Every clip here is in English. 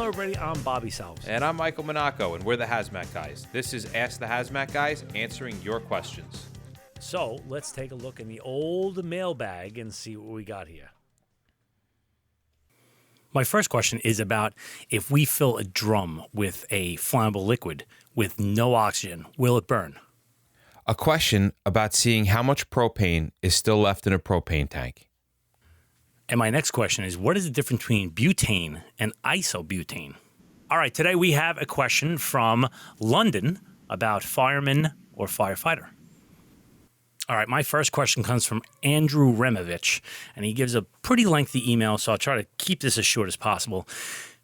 everybody. I'm Bobby Salves. And I'm Michael Monaco, and we're the Hazmat Guys. This is Ask the Hazmat Guys, answering your questions. So let's take a look in the old mailbag and see what we got here. My first question is about if we fill a drum with a flammable liquid with no oxygen, will it burn? A question about seeing how much propane is still left in a propane tank. And my next question is, what is the difference between butane and isobutane? All right, today we have a question from London about fireman or firefighter. All right, my first question comes from Andrew Removich, and he gives a pretty lengthy email, so I'll try to keep this as short as possible.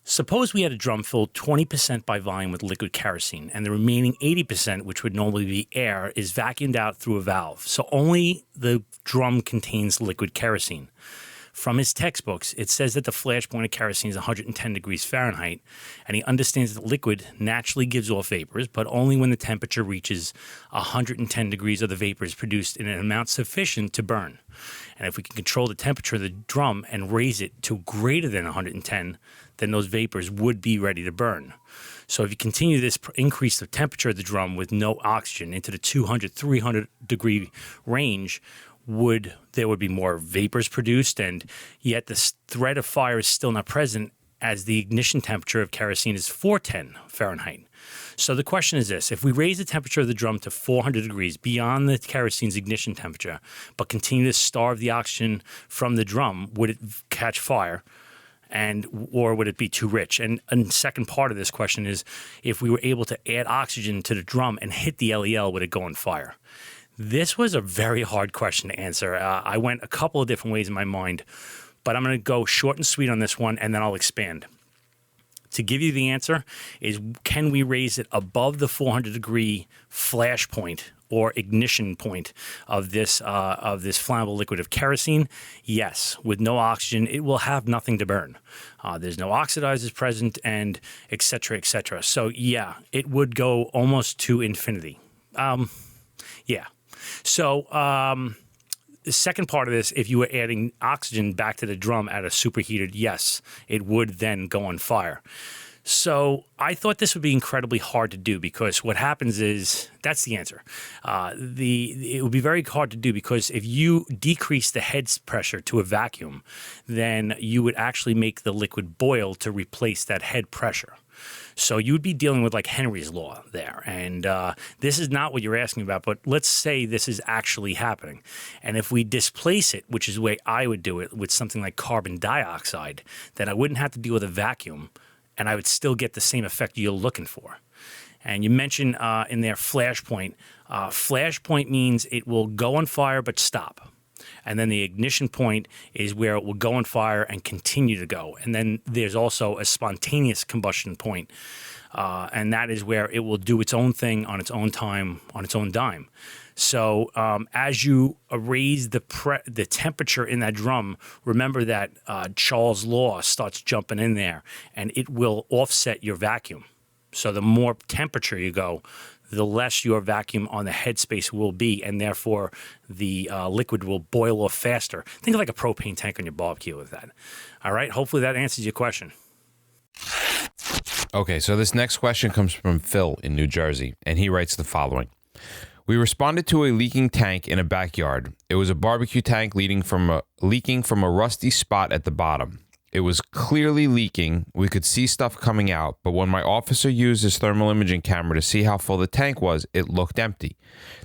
Suppose we had a drum filled 20% by volume with liquid kerosene, and the remaining 80%, which would normally be air, is vacuumed out through a valve. So only the drum contains liquid kerosene. From his textbooks, it says that the flash point of kerosene is 110 degrees Fahrenheit, and he understands that liquid naturally gives off vapors, but only when the temperature reaches 110 degrees are the vapors produced in an amount sufficient to burn. And if we can control the temperature of the drum and raise it to greater than 110, then those vapors would be ready to burn. So if you continue this increase the temperature of the drum with no oxygen into the 200, 300 degree range, there would be more vapors produced, and yet the threat of fire is still not present as the ignition temperature of kerosene is 410 Fahrenheit. So the question is this: if we raise the temperature of the drum to 400 degrees beyond the kerosene's ignition temperature, but continue to starve the oxygen from the drum, would it catch fire? Or would it be too rich? And the second part of this question is, if we were able to add oxygen to the drum and hit the LEL, would it go on fire? This was a very hard question to answer. I went a couple of different ways in my mind, but I'm going to go short and sweet on this one, and then I'll expand. To give you the answer is, can we raise it above the 400-degree flash point or ignition point of this flammable liquid of kerosene? Yes. With no oxygen, it will have nothing to burn. There's no oxidizers present, and et cetera, et cetera. So, yeah, it would go almost to infinity. Yeah. So the second part of this, if you were adding oxygen back to the drum at a superheated, yes, it would then go on fire. So I thought this would be incredibly hard to do, because what happens is, that's the answer. It would be very hard to do, because if you decrease the head pressure to a vacuum, then you would actually make the liquid boil to replace that head pressure. So you would be dealing with like Henry's Law there. And this is not what you're asking about, but let's say this is actually happening. And if we displace it, which is the way I would do it, with something like carbon dioxide, then I wouldn't have to deal with a vacuum, and I would still get the same effect you're looking for. And you mentioned in there flash point. Flash point means it will go on fire but stop. And then the ignition point is where it will go on fire and continue to go. And then there's also a spontaneous combustion point, and that is where it will do its own thing on its own time, on its own dime. So as you raise the temperature in that drum, remember that Charles' law starts jumping in there, and it will offset your vacuum. So the more temperature you go, the less your vacuum on the headspace will be, and therefore the liquid will boil off faster. Think of like a propane tank on your barbecue with that. All right, hopefully that answers your question. Okay, so this next question comes from Phil in New Jersey, and he writes the following. We responded to a leaking tank in a backyard. It was a barbecue tank leaking from a rusty spot at the bottom. It was clearly leaking. We could see stuff coming out, but when my officer used his thermal imaging camera to see how full the tank was, it looked empty.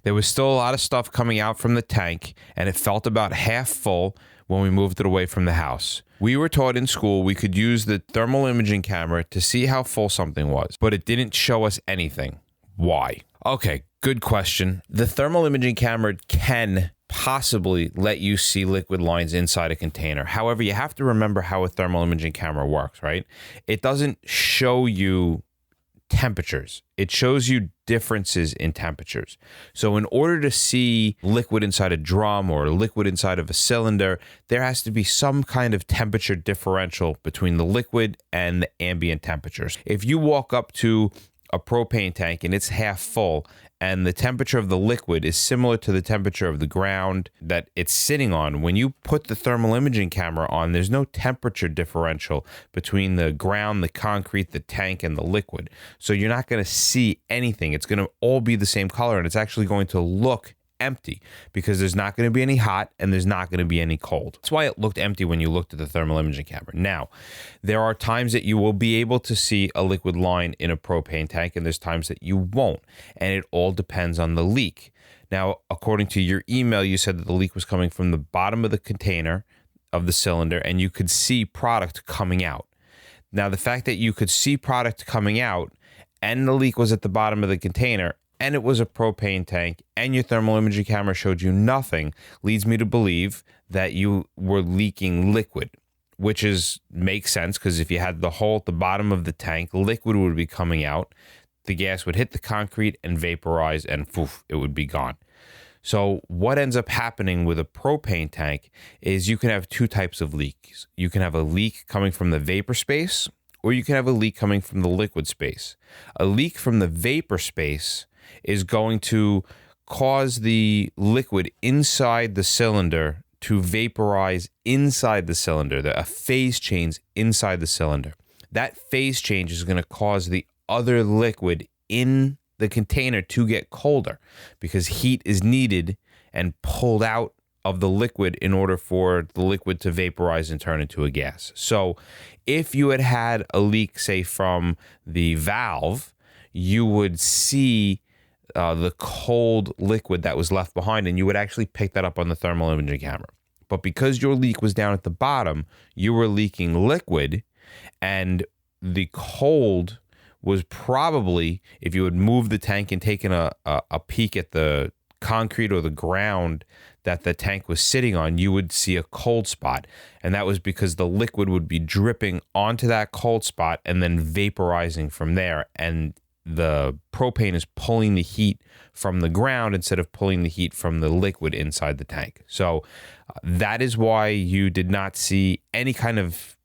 There was still a lot of stuff coming out from the tank, and it felt about half full when we moved it away from the house. We were taught in school we could use the thermal imaging camera to see how full something was, but it didn't show us anything. Why? Okay, good question. The thermal imaging camera can possibly let you see liquid lines inside a container. However, you have to remember how a thermal imaging camera works, right? It doesn't show you temperatures. It shows you differences in temperatures. So in order to see liquid inside a drum or liquid inside of a cylinder, there has to be some kind of temperature differential between the liquid and the ambient temperatures. If you walk up to a propane tank and it's half full, and the temperature of the liquid is similar to the temperature of the ground that it's sitting on, when you put the thermal imaging camera on, there's no temperature differential between the ground, the concrete, the tank, and the liquid. So you're not going to see anything. It's going to all be the same color, and it's actually going to look empty because there's not going to be any hot and there's not going to be any cold. That's why it looked empty when you looked at the thermal imaging camera. Now, there are times that you will be able to see a liquid line in a propane tank, and there's times that you won't, and it all depends on the leak. Now, according to your email, you said that the leak was coming from the bottom of the container of the cylinder and you could see product coming out. Now, the fact that you could see product coming out and the leak was at the bottom of the container and it was a propane tank, and your thermal imaging camera showed you nothing, leads me to believe that you were leaking liquid, which makes sense because if you had the hole at the bottom of the tank, liquid would be coming out, the gas would hit the concrete and vaporize, and poof, it would be gone. So what ends up happening with a propane tank is you can have two types of leaks. You can have a leak coming from the vapor space, or you can have a leak coming from the liquid space. A leak from the vapor space is going to cause the liquid inside the cylinder to vaporize inside the cylinder, a phase change inside the cylinder. That phase change is going to cause the other liquid in the container to get colder because heat is needed and pulled out of the liquid in order for the liquid to vaporize and turn into a gas. So if you had a leak, say, from the valve, you would see the cold liquid that was left behind, and you would actually pick that up on the thermal imaging camera. But because your leak was down at the bottom, you were leaking liquid, and the cold was probably, if you had moved the tank and taken a peek at the concrete or the ground that the tank was sitting on, you would see a cold spot. And that was because the liquid would be dripping onto that cold spot and then vaporizing from there. And the propane is pulling the heat from the ground instead of pulling the heat from the liquid inside the tank. So that is why you did not see any kind of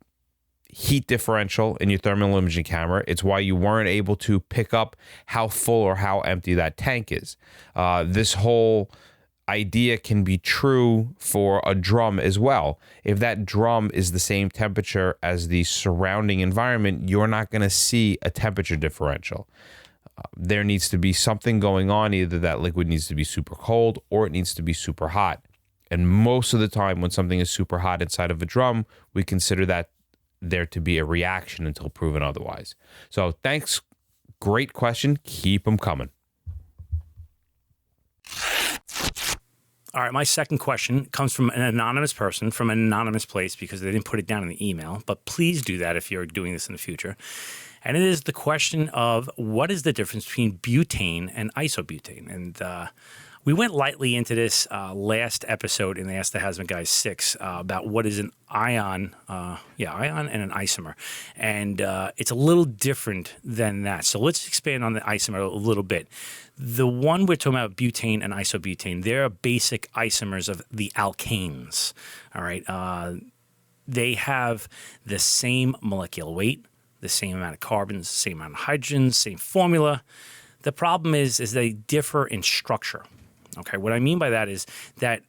heat differential in your thermal imaging camera. It's why you weren't able to pick up how full or how empty that tank is. This whole idea can be true for a drum as well. If that drum is the same temperature as the surrounding environment, you're not going to see a temperature differential. There needs to be something going on. Either that liquid needs to be super cold or it needs to be super hot. And most of the time when something is super hot inside of a drum, we consider that there to be a reaction until proven otherwise. So thanks. Great question. Keep them coming. All right, my second question comes from an anonymous person from an anonymous place because they didn't put it down in the email, but please do that if you're doing this in the future. And it is the question of what is the difference between butane and isobutane? And we went lightly into this last episode in the Ask the Hazmat Guys 6 about what is an ion and an isomer. And it's a little different than that. So let's expand on the isomer a little bit. The one we're talking about, butane and isobutane, they're basic isomers of the alkanes. All right. They have the same molecular weight, the same amount of carbons, the same amount of hydrogens, same formula. The problem is they differ in structure. Okay, what I mean by that is that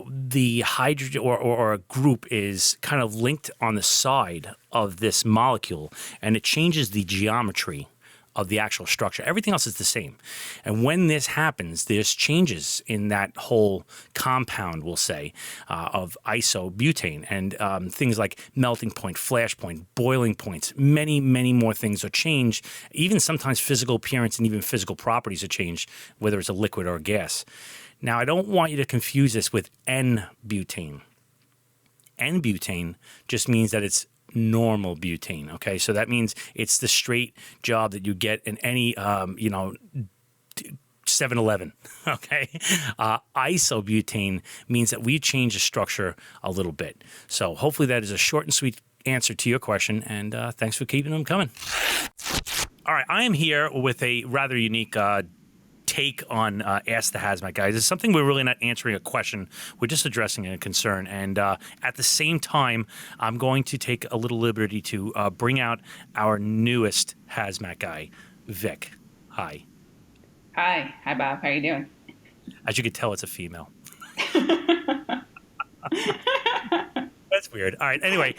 the hydrogen or a group is kind of linked on the side of this molecule, and it changes the geometry of the actual structure. Everything else is the same. And when this happens, there's changes in that whole compound, we'll say, of isobutane. And things like melting point, flash point, boiling points, many, many more things are changed. Even sometimes physical appearance and even physical properties are changed, whether it's a liquid or a gas. Now, I don't want you to confuse this with N-butane. N-butane just means that it's normal butane, okay? So that means it's the straight job that you get in any, 7-Eleven, okay? Isobutane means that we change the structure a little bit. So hopefully that is a short and sweet answer to your question, and thanks for keeping them coming. All right, I am here with a rather unique take on Ask the Hazmat Guys. It's something we're really not answering a question. We're just addressing a concern. And at the same time, I'm going to take a little liberty to bring out our newest Hazmat Guy, Vic. Hi. Hi. Hi, Bob. How are you doing? As you can tell, it's a female. That's weird. All right. Anyway,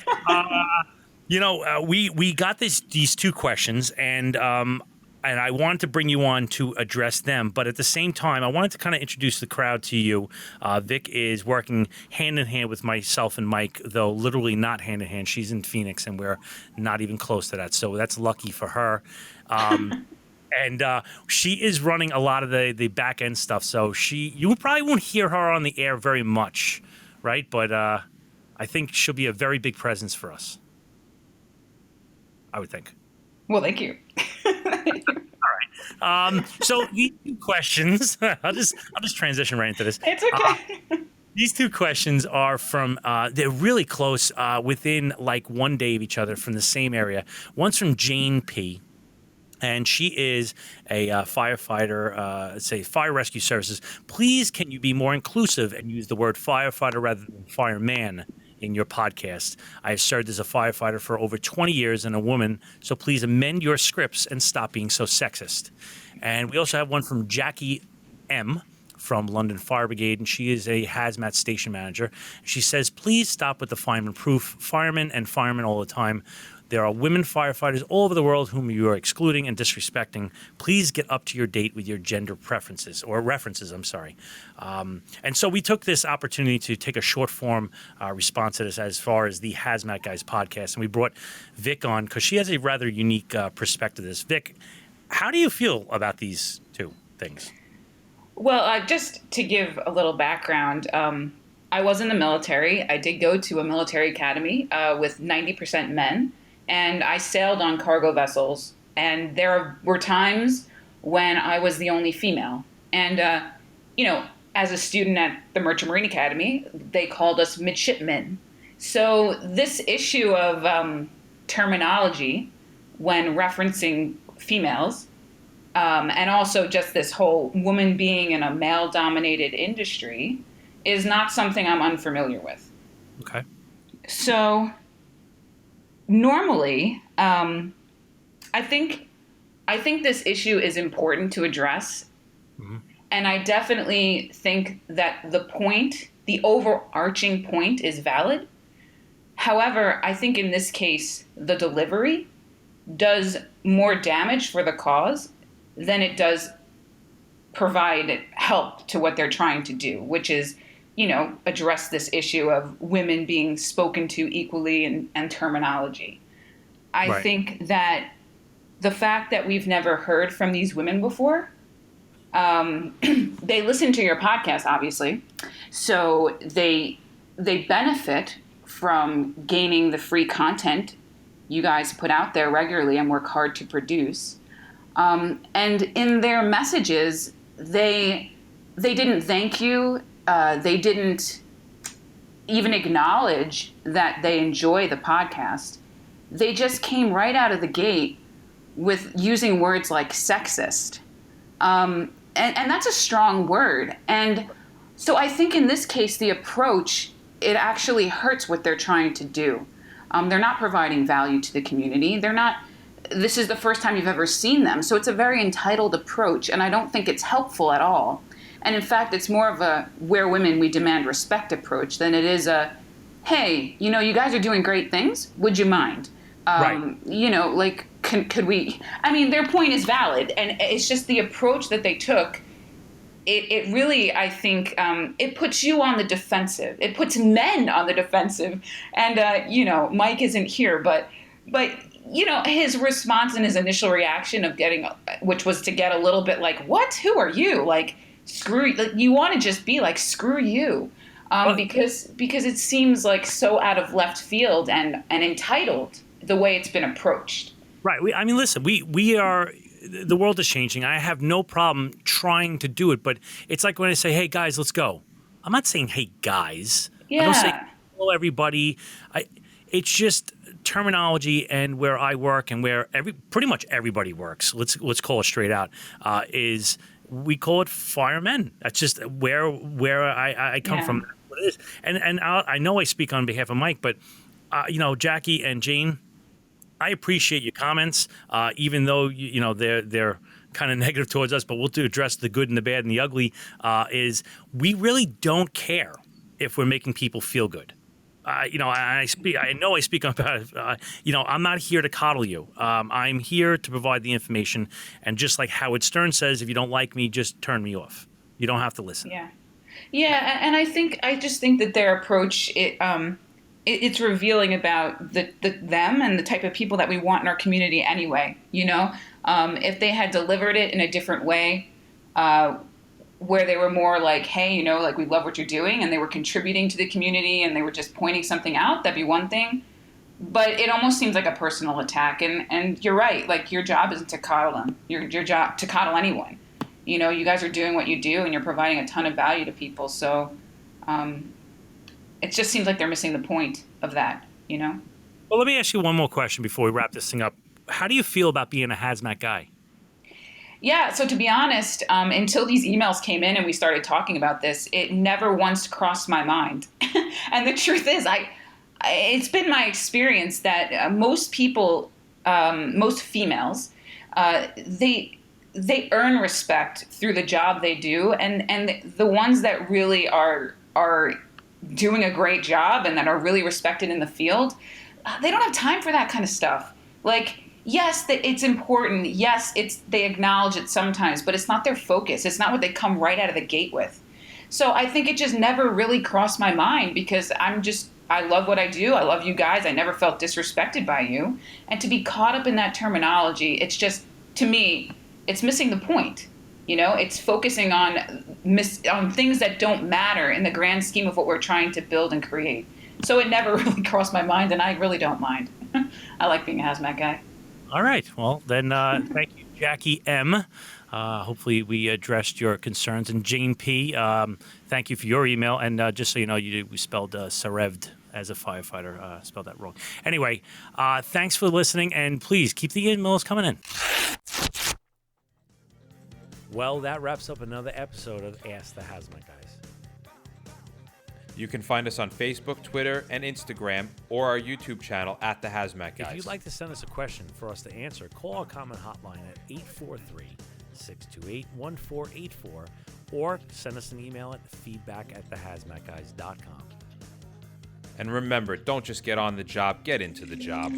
we got these two questions, and I wanted to bring you on to address them. But at the same time, I wanted to kind of introduce the crowd to you. Vic is working hand in hand with myself and Mike, though literally not hand in hand. She's in Phoenix, and we're not even close to that. So that's lucky for her. And she is running a lot of the back end stuff. So you probably won't hear her on the air very much, right? But I think she'll be a very big presence for us. I would think. Well, thank you. So these two questions, I'll just transition right into this. It's okay. These two questions are from, they're really close, within like one day of each other from the same area. One's from Jane P. And she is a firefighter, say fire rescue services. Please, can you be more inclusive and use the word firefighter rather than fireman in your podcast? I have served as a firefighter for over 20 years and a woman, so please amend your scripts and stop being so sexist. And we also have one from Jackie M. from London Fire Brigade, and she is a hazmat station manager. She says, please stop with the fireman proof. Firemen and firemen all the time. There are women firefighters all over the world whom you are excluding and disrespecting. Please get up to your date with your gender preferences or references. I'm sorry. And so we took this opportunity to take a short form response to this as far as the Hazmat Guys podcast. And we brought Vic on because she has a rather unique perspective to this. Vic, how do you feel about these two things? Well, just to give a little background, I was in the military. I did go to a military academy with 90% men. And I sailed on cargo vessels, and there were times when I was the only female. And, as a student at the Merchant Marine Academy, they called us midshipmen. So this issue of terminology when referencing females, and also just this whole woman being in a male-dominated industry is not something I'm unfamiliar with. Okay. So normally, I think this issue is important to address, and I definitely think that the overarching point, is valid. However, I think in this case, the delivery does more damage for the cause than it does provide help to what they're trying to do, which is, address this issue of women being spoken to equally and terminology. I think that the fact that we've never heard from these women before, they listen to your podcast, obviously, so they benefit from gaining the free content you guys put out there regularly and work hard to produce. And in their messages, they didn't thank you. They didn't even acknowledge that they enjoy the podcast. They just came right out of the gate with using words like sexist. And that's a strong word. And so I think in this case, the approach, it actually hurts what they're trying to do. They're not providing value to the community. This is the first time you've ever seen them. So it's a very entitled approach, and I don't think it's helpful at all. And in fact, it's more of a where women we demand respect approach than it is a, hey, you guys are doing great things. Would you mind? Could we? I mean, their point is valid, and it's just the approach that they took. It really, I think, it puts you on the defensive. It puts men on the defensive. And, Mike isn't here, but his response and his initial reaction of which was to get a little bit like, what? Who are you? Like, screw you. Like, you want to just be like, screw you. Because it seems like so out of left field and entitled the way it's been approached. Right. Listen, we are, the world is changing. I have no problem trying to do it, but it's like when I say, hey, guys, let's go. I'm not saying, hey, guys. Yeah. I don't say, hello, everybody. It's just terminology, and where I work and where pretty much everybody works, let's call it straight out, is we call it firemen. That's just where I come from. That's what it is. And I know I speak on behalf of Mike, but Jackie and Jane, I appreciate your comments, even though they're kind of negative towards us, but we'll address the good and the bad and the ugly. Is we really don't care if we're making people feel good. I speak about. I'm not here to coddle you. I'm here to provide the information. And just like Howard Stern says, if you don't like me, just turn me off. You don't have to listen. Yeah, and I just think that their approach it's revealing about them and the type of people that we want in our community anyway. If they had delivered it in a different way, where they were more like, hey, like we love what you're doing, and they were contributing to the community, and they were just pointing something out, that'd be one thing. But it almost seems like a personal attack, and you're right. Like, your job isn't to coddle them. Your job to coddle anyone. You guys are doing what you do, and you're providing a ton of value to people. So, it just seems like they're missing the point of that. Well, let me ask you one more question before we wrap this thing up. How do you feel about being a hazmat guy? Yeah, so to be honest, until these emails came in and we started talking about this, it never once crossed my mind. And the truth is, it's been my experience that most people, most females, they earn respect through the job they do, and the ones that really are doing a great job and that are really respected in the field, they don't have time for that kind of stuff. Like, yes, it's important. Yes, they acknowledge it sometimes, but it's not their focus. It's not what they come right out of the gate with. So I think it just never really crossed my mind, because I love what I do. I love you guys. I never felt disrespected by you. And to be caught up in that terminology, it's just, to me, it's missing the point. It's focusing on things that don't matter in the grand scheme of what we're trying to build and create. So it never really crossed my mind, and I really don't mind. I like being a hazmat guy. All right. Well, then thank you, Jackie M. Hopefully we addressed your concerns. And Jane P., thank you for your email. And just so you know, we spelled Sarevd as a firefighter, spelled that wrong. Anyway, thanks for listening, and please keep the emails coming in. Well, that wraps up another episode of Ask the Hazmat Guys. You can find us on Facebook, Twitter, and Instagram, or our YouTube channel at The Hazmat Guys. If you'd like to send us a question for us to answer, call our comment hotline at 843-628-1484, or send us an email at feedback@thehazmatguys.com. And remember, don't just get on the job, get into the job.